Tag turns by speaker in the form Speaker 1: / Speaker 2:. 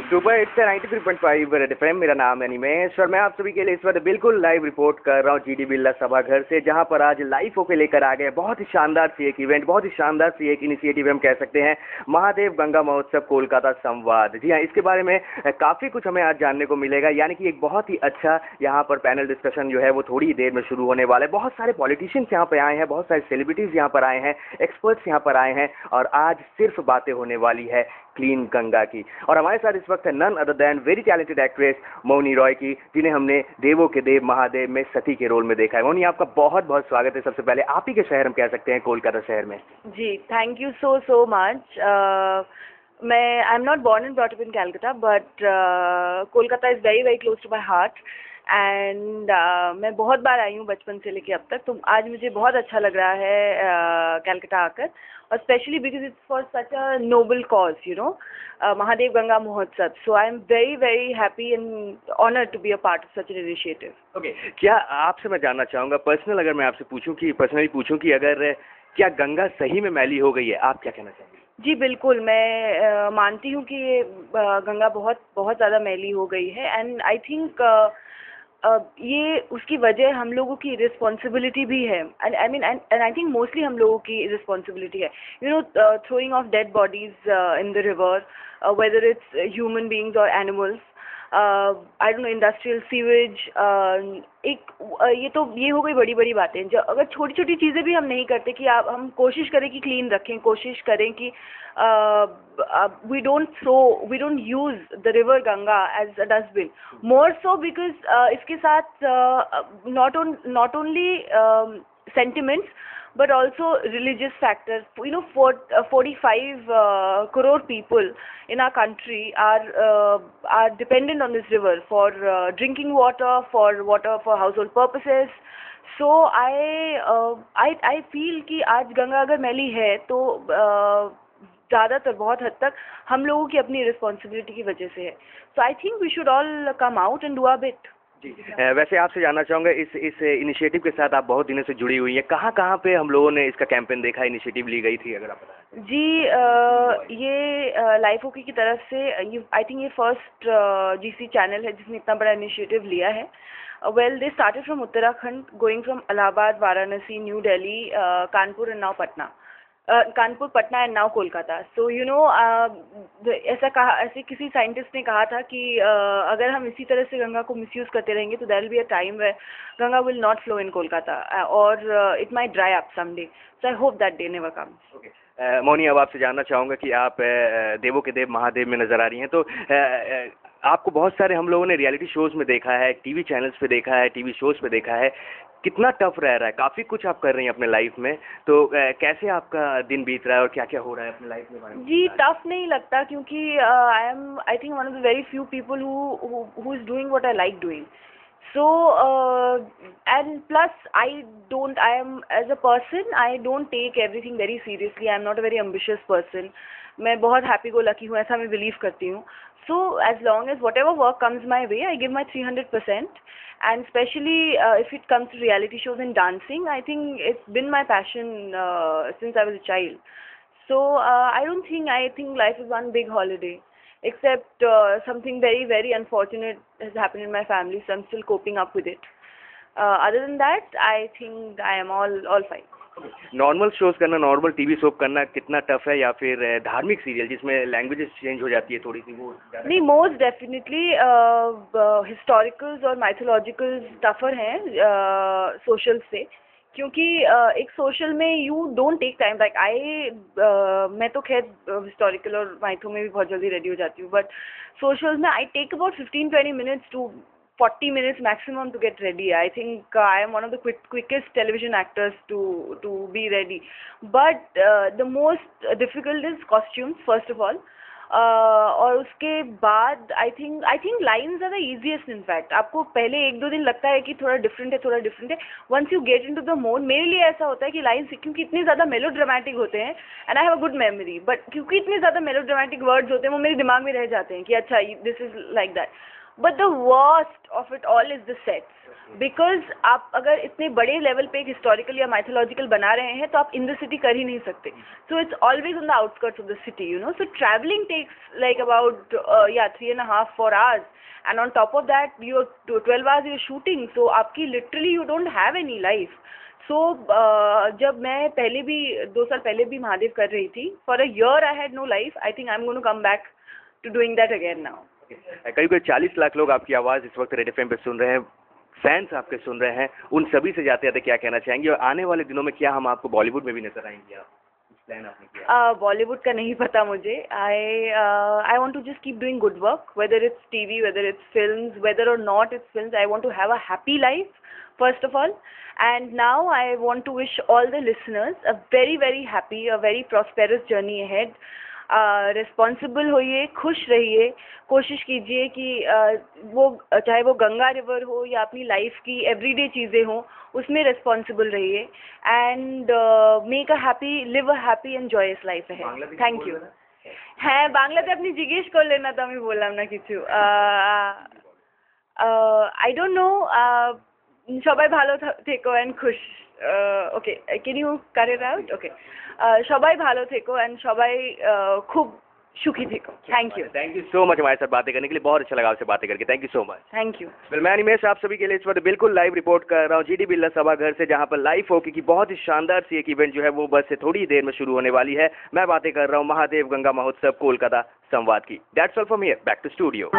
Speaker 1: Super hits 93.5 red FM. मेरा नाम है निमेश और मैं आप सभी के लिए इस वक्त बिल्कुल लाइव रिपोर्ट कर रहा हूँ जीडी बिरला सभाघर से, जहाँ पर आज लाइव होके लेकर आ गए बहुत ही शानदार सी एक इवेंट, बहुत ही शानदार सी एक इनिशिएटिव हम कह सकते हैं, महादेव गंगा महोत्सव कोलकाता संवाद। जी हाँ, इसके बारे में काफ़ी कुछ हमें आज जानने को मिलेगा, यानी कि एक बहुत ही अच्छा यहाँ पर पैनल डिस्कशन जो है वो थोड़ी ही देर में शुरू होने वाला है। बहुत सारे पॉलिटिशियंस यहाँ पर आए हैं, बहुत सारे सेलिब्रिटीज़ यहाँ पर आए हैं, एक्सपर्ट्स यहाँ पर आए हैं और आज सिर्फ बातें होने वाली है क्लीन गंगा की। और हमारे साथ इस वक्त है none other than very talented actress Mouni Roy की, जिन्हें हमने देवों के देव महादेव में सती के रोल में देखा है। मौनी, आपका बहुत बहुत स्वागत है। सबसे पहले आप ही के शहर हम कह सकते हैं, कोलकाता शहर में।
Speaker 2: जी, थैंक यू सो मच। मैं I am not born and brought up in Calcutta, but Kolkata is very very close to my heart and मैं बहुत बार आई हूँ बचपन से लेके अब तक, तो आज मुझे बहुत अच्छा लग रहा है कैलकाटा आकर, और specially because it's for such a noble cause, you know, Mahadev Ganga Mahotsav. So I am very very happy and honoured to be a part of such an initiative.
Speaker 1: Okay, क्या आपसे मैं जानना चाहूँगा पर्सनल, अगर मैं आपसे पर्सनली पूछूँ कि अगर क्या गंगा सही में मैली हो गई है, आप क्या कहना चाहेंगे?
Speaker 2: जी बिल्कुल, मैं मानती हूँ कि ये गंगा बहुत बहुत ज़्यादा मैली हो गई है एंड आई थिंक ये उसकी वजह हम लोगों की रिस्पॉन्सिबिलिटी भी है, and I mean and I think mostly हम लोगों की रिस्पॉन्सिबिलिटी है, you know, throwing of dead bodies in the river, whether it's human beings और animals, I don't know, industrial sewage, ये हो गई बड़ी बड़ी बातें। जो अगर छोटी छोटी चीज़ें भी हम नहीं करते कि हम कोशिश करें कि क्लीन रखें, कोशिश करें कि we don't use the river Ganga as a dustbin, more so because इसके साथ not only sentiments but also religious factors. You know, 45 crore people in our country are dependent on this river for drinking water, for household purposes. So I feel कि आज गंगा अगर मैली है तो ज़्यादातर बहुत हद तक हम लोगों की अपनी रिस्पॉन्सिबिलिटी की वजह से है। So I think we should all come out and do a bit.
Speaker 1: जी, वैसे आपसे जानना चाहूँगा, इस इनिशिएटिव के साथ आप बहुत दिनों से जुड़ी हुई हैं, कहाँ कहाँ पे हम लोगों ने इसका कैंपेन देखा, इनिशिएटिव ली गई थी, अगर आप बताएं?
Speaker 2: जी, ये लाइफ ओके की तरफ से आई थिंक ये फर्स्ट जीसी चैनल है जिसने इतना बड़ा इनिशिएटिव लिया है। Well, they started from Uttarakhand, going from Allahabad, Varanasi, new Delhi, Kanpur and now Patna, Kanpur, Patna and now Kolkata. So you know, ऐसे किसी साइंटिस्ट ने कहा था कि अगर हम इसी तरह से गंगा को मिसयूज़ करते रहेंगे तो there will be a time where Ganga will not flow in Kolkata और it might dry up someday. So I hope that day never comes.
Speaker 1: Okay, Mouni, अब आपसे जानना चाहूँगा कि आप देवों के देव महादेव में नज़र आ रही हैं, तो आपको बहुत सारे हम लोगों ने रियलिटी शोज़ में देखा है, टीवी चैनल्स पे देखा है, टीवी शोज़ पे देखा है, कितना टफ रह रहा है, काफ़ी कुछ आप कर रही हैं अपने लाइफ में, तो कैसे आपका दिन बीत रहा है और क्या क्या हो रहा है अपने लाइफ में?
Speaker 2: जी, टफ नहीं लगता क्योंकि I think one of the very few people who is doing what I like doing. So and plus I am as a person, I don't take everything very seriously. I am not a very ambitious person. मैं बहुत happy go lucky हूँ, ऐसा मैं believe करती हूँ. So as long as whatever work comes my way, I give my 300%. And especially if it comes to reality shows and dancing, I think it's been my passion since I was a child. So I think life is one big holiday. Except something very very unfortunate has happened in my family, so I'm still coping up with it. Other than that, I think I am all fine.
Speaker 1: Normal shows करना, normal TV show करना कितना tough है, या फिर धार्मिक serial जिसमें languages change हो जाती है थोड़ी सी, वो?
Speaker 2: नहीं, मोस्ट डेफिनेटली हिस्टोरिकल्स और माइथोलॉजिकल्स टफर हैं सोशल से, क्योंकि एक सोशल में you don't take time, like मैं तो खैर हिस्टोरिकल और माइथो में भी बहुत जल्दी रेडी हो जाती हूँ, बट सोशल में I take about 15-20 minutes to 40 minutes maximum to get ready. I think I am one of the quickest television actors to be ready. But the most difficult is costumes, first of all. और उसके बाद I think lines are the easiest. In fact आपको पहले 1-2 दिन लगता है कि थोड़ा डिफरेंट है, once you get into the mode. मेरे लिए ऐसा होता है कि लाइन्स क्योंकि इतने ज़्यादा मेलो ड्रामेटिक होते हैं, and I have a good memory, but क्योंकि इतने ज़्यादा मेलो ड्रामेटिक वर्ड्स होते हैं वो मेरे दिमाग में रह जाते हैं कि अच्छा this is like that. But the worst of it all is the sets. Because आप अगर इतने बड़े लेवल पे एक हिस्टोरिकल या माइथोलॉजिकल बना रहे हैं तो आप इन द सिटी कर ही नहीं सकते. So it's always on the outskirts of the city, you know. So travelling takes like about 3.5-4 hours, and on top of that you're 12 hours you're shooting, so आपकी literally you don't have any life. So जब मैं पहले भी 2 साल पहले भी महादेव कर रही थी, for a year I had no life. I think I'm going to come back to doing that again now.
Speaker 1: करीब 40 लाख लोग आपकी आवाज़ इस वक्त रेड एफएम पे सुन रहे हैं, फैंस आपके सुन रहे हैं, उन सभी से जाते जाते क्या कहना चाहेंगे, और आने वाले दिनों में क्या हम आपको बॉलीवुड में भी नजर आएंगे? आप प्लान आपने किया?
Speaker 2: बॉलीवुड का नहीं पता मुझे. I want to just keep doing good work, whether it's TV, whether it's films, whether or not it's films. I want to have a happy life first of all, and now I want to wish all the listeners a very very happy, a very prosperous journey ahead. Responsible होइए, खुश रहिए, कोशिश कीजिए कि वो चाहे वो Ganga river हो या अपनी लाइफ की एवरीडे चीज़ें हों, उसमें रिस्पॉन्सिबल रहिए, and make a happy, live a happy and joyous life ahead. Thank you. হ্যাঁ, বাংলাতে আপনি জিজ্ঞেস করলেন না তো আমি বললাম না কিছু. I don't know. সবাই ভালো থেকো অ্যান্ড খুশ. Okay, can you cut it out? Okay, সবাই ভালো থেকো एंड সবাই खूब सुखी থেকো. थैंक
Speaker 1: यू सो मच हमारे साथ बातें करने के लिए. बहुत अच्छा लगा आपसे बातें करके. Thank you so much.
Speaker 2: Thank you.
Speaker 1: Well, मैं अनिमेश आप सभी के लिए इस वक्त बिल्कुल लाइव रिपोर्ट कर रहा हूँ जीडी बिरला सभा घर से, जहाँ पर लाइव हो क्योंकि बहुत ही शानदार सी एक इवेंट जो है वो बस से थोड़ी देर में शुरू होने वाली है. मैं बातें कर रहा हूँ महादेव गंगा महोत्सव कोलकाता संवाद की. That's all from here, back to studio.